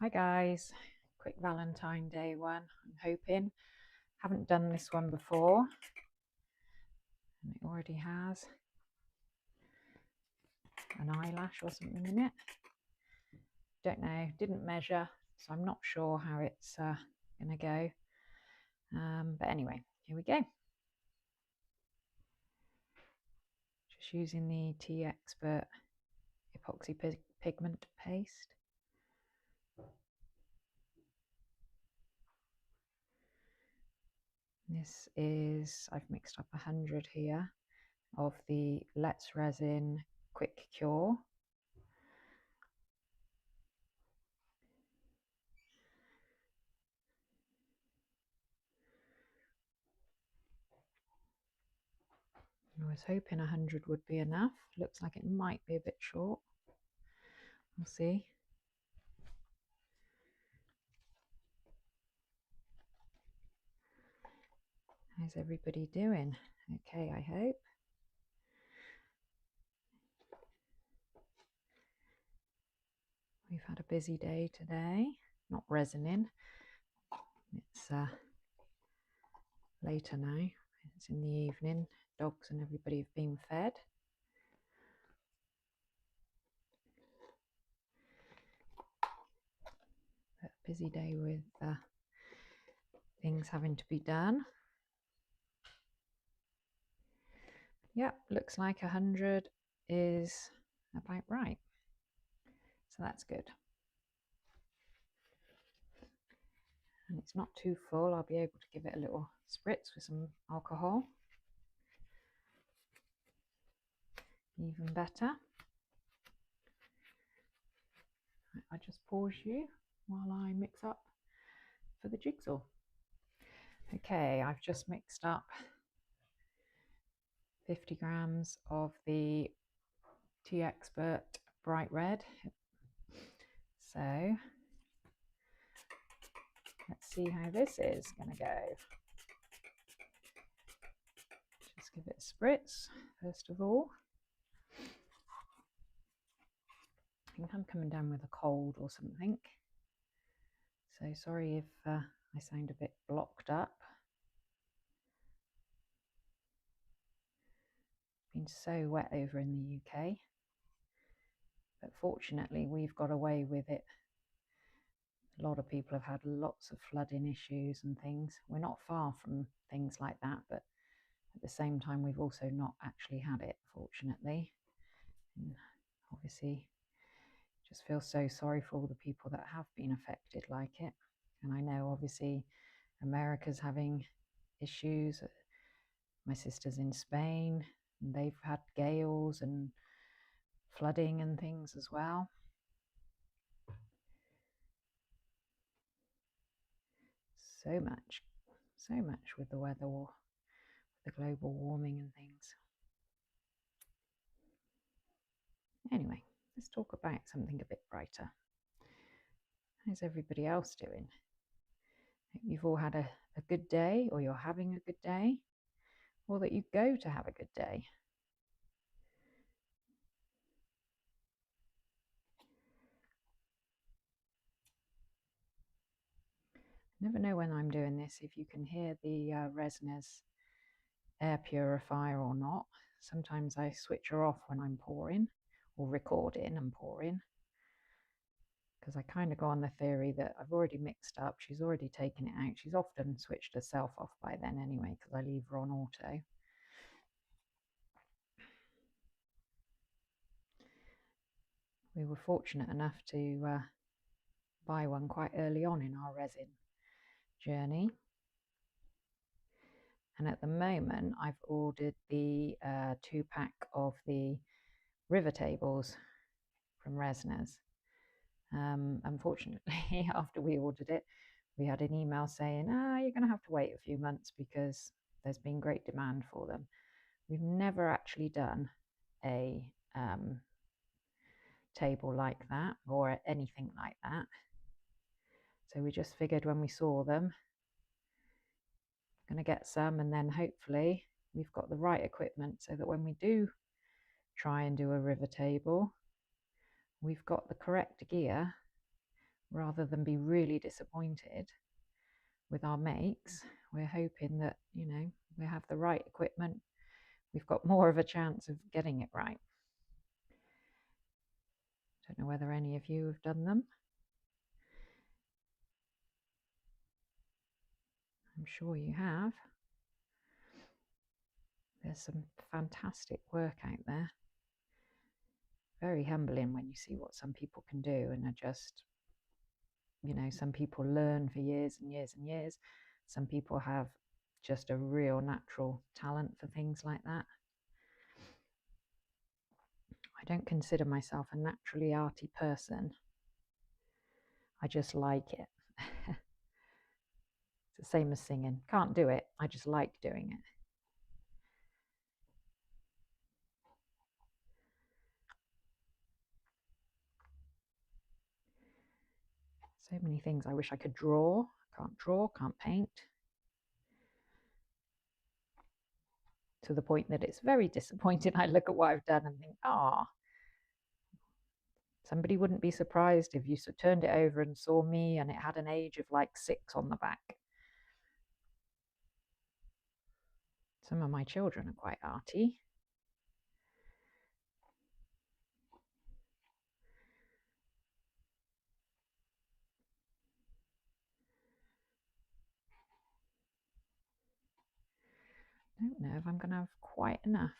Hi guys, quick Valentine Day one. I'm hoping. Haven't done this one before, and it already has an eyelash or something in it. Don't know, didn't measure, so I'm not sure how it's gonna go. But anyway, here we go. Just using the Tea Expert epoxy pigment paste. This is, I've mixed up 100 here of the Let's Resin Quick Cure. I was hoping 100 would be enough. Looks like it might be a bit short. We'll see. How's everybody doing? Okay, I hope. We've had a busy day today. Not resining. It's later now. It's in the evening. Dogs and everybody have been fed. But a busy day with things having to be done. Yep, looks like 100 is about right. So that's good. And it's not too full. I'll be able to give it a little spritz with some alcohol. Even better. I just pause you while I mix up for the jigsaw. Okay, I've just mixed up 50 grams of the Tea Expert bright red. So let's see how this is going to go. Just give it a spritz first of all. I think I'm coming down with a cold or something. So sorry if I sound a bit blocked up. It's been so wet over in the UK. But fortunately, we've got away with it. A lot of people have had lots of flooding issues and things. We're not far from things like that, but at the same time, we've also not actually had it, fortunately. And obviously, just feel so sorry for all the people that have been affected like it. And I know, obviously, America's having issues. My sister's in Spain, and they've had gales and flooding and things as well. So much with the weather war, the global warming and things. Anyway, let's talk about something a bit brighter. How's everybody else doing? Hope you've all had a good day, or you're having a good day, or that you go to have a good day. Never know when I'm doing this if you can hear the Resner's air purifier or not. Sometimes I switch her off when I'm pouring or recording and pouring, because I kind of go on the theory that I've already mixed up, she's already taken it out. She's often switched herself off by then anyway, because I leave her on auto. We were fortunate enough to buy one quite early on in our resin journey. And at the moment, I've ordered the 2-pack of the river tables from Resner's. Unfortunately, after we ordered it, we had an email saying, you're going to have to wait a few months because there's been great demand for them. We've never actually done a table like that or anything like that. So we just figured when we saw them, going to get some, and then hopefully we've got the right equipment so that when we do try and do a river table, we've got the correct gear rather than be really disappointed with our makes, we're hoping that, you know, we have the right equipment, we've got more of a chance of getting it right. Don't know whether any of you have done them. I'm sure you have. There's some fantastic work out there. Very humbling when you see what some people can do and are just, you know, some people learn for years and years and years. Some people have just a real natural talent for things like that. I don't consider myself a naturally arty person. I just like it. It's the same as singing. Can't do it. I just like doing it. So many things I wish I could draw. Can't draw, can't paint. To the point that it's very disappointing. I look at what I've done and think, somebody wouldn't be surprised if you turned it over and saw me and it had an age of like 6 on the back. Some of my children are quite arty. I don't know if I'm going to have quite enough.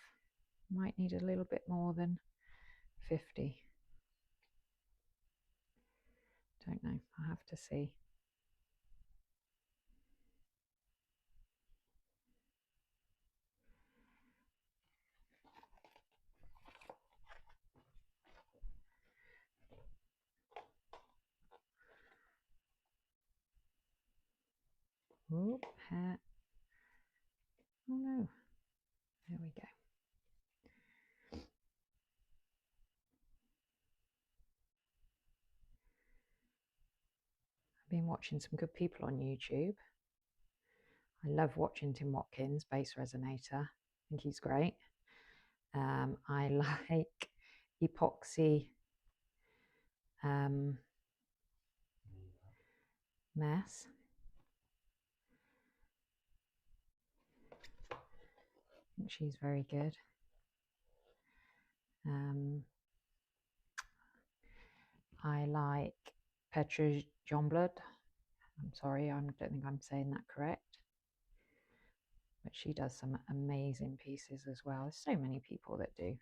Might need a little bit more than 50. Don't know. I'll have to see. Oh, hair. Oh no. There we go. I've been watching some good people on YouTube. I love watching Tim Watkins, bass resonator. I think he's great. I like epoxy mess. I think she's very good. I like Petra Jonblad. I'm sorry, I don't think I'm saying that correct. But she does some amazing pieces as well. There's so many people that do.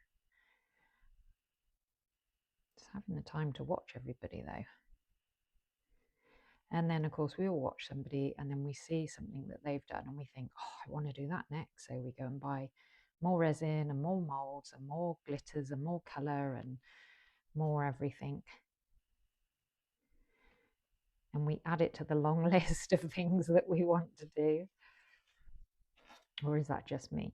Just having the time to watch everybody though. And then of course we all watch somebody and then we see something that they've done and we think, oh, I want to do that next. So we go and buy more resin and more molds and more glitters and more colour and more everything. And we add it to the long list of things that we want to do. Or is that just me?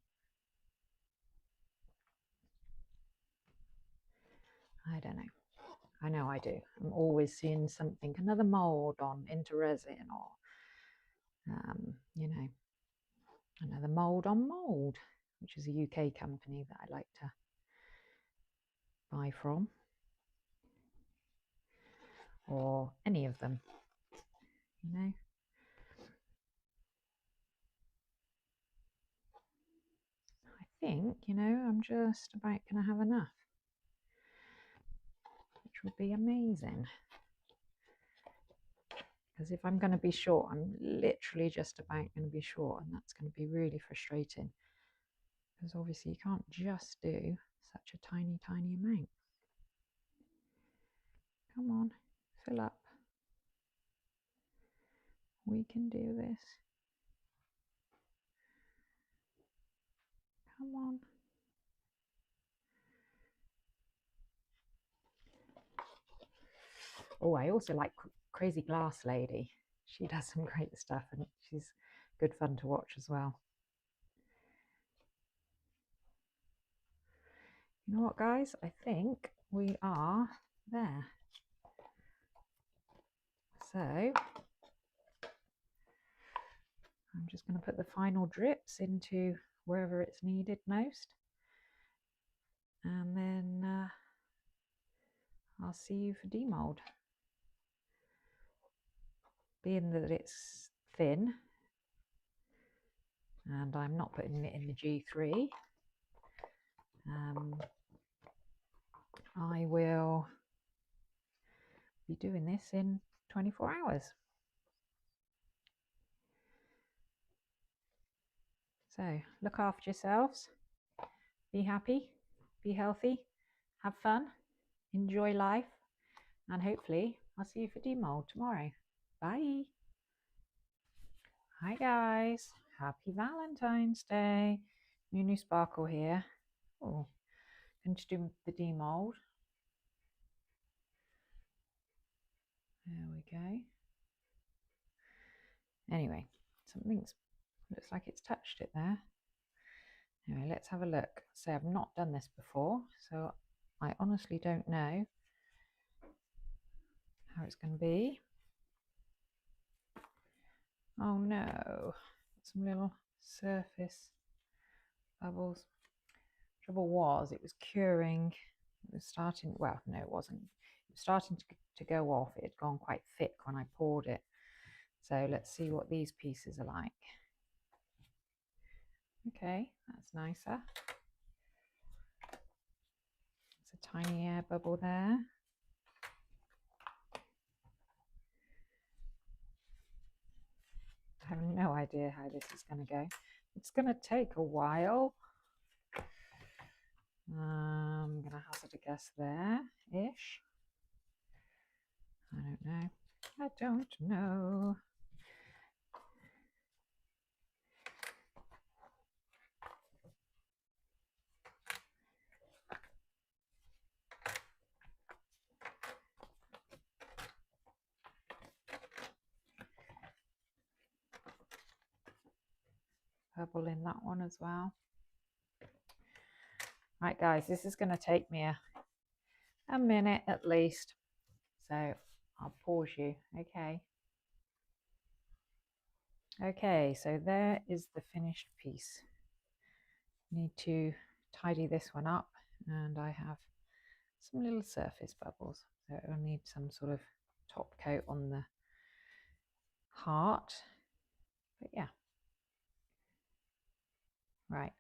I don't know. I know I do. I'm always seeing something, another mold on into resin or, you know, another mold on mold, which is a UK company that I like to buy from, or any of them, you know. I think, you know, I'm just about going to have enough, which would be amazing. Because if I'm going to be short, I'm literally just about going to be short, and that's going to be really frustrating. Because obviously you can't just do such a tiny, tiny amount. Come on, fill up. We can do this. Come on. Oh, I also like Crazy Glass Lady. She does some great stuff and she's good fun to watch as well. You know what, guys? I think we are there. So I'm just going to put the final drips into wherever it's needed most. And then I'll see you for demould. being that it's thin and I'm not putting it in the G3, I will be doing this in 24 hours. So look after yourselves, be happy, be healthy, have fun, enjoy life, and hopefully I'll see you for demould tomorrow. Bye. Hi guys, happy Valentine's Day. New Sparkle here. Oh, going to do the demould. There we go. Anyway, something's looks like it's touched it there. Anyway, let's have a look. So I've not done this before, so I honestly don't know how it's going to be. Oh no, some little surface bubbles. Trouble was, it was curing. It was starting, well, no, it wasn't. It was starting to go off. It had gone quite thick when I poured it. So let's see what these pieces are like. Okay, that's nicer. It's a tiny air bubble there. I have no idea how this is going to go. It's going to take a while. I'm going to hazard a guess there-ish. I don't know. I don't know. Purple in that one as well. Right guys, this is going to take me a minute at least, so I'll pause you. Okay, so there is the finished piece. Need to tidy this one up, and I have some little surface bubbles, so it will need some sort of top coat on the heart, but yeah. Right,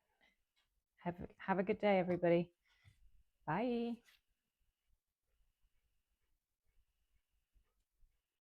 have a good day everybody. Bye.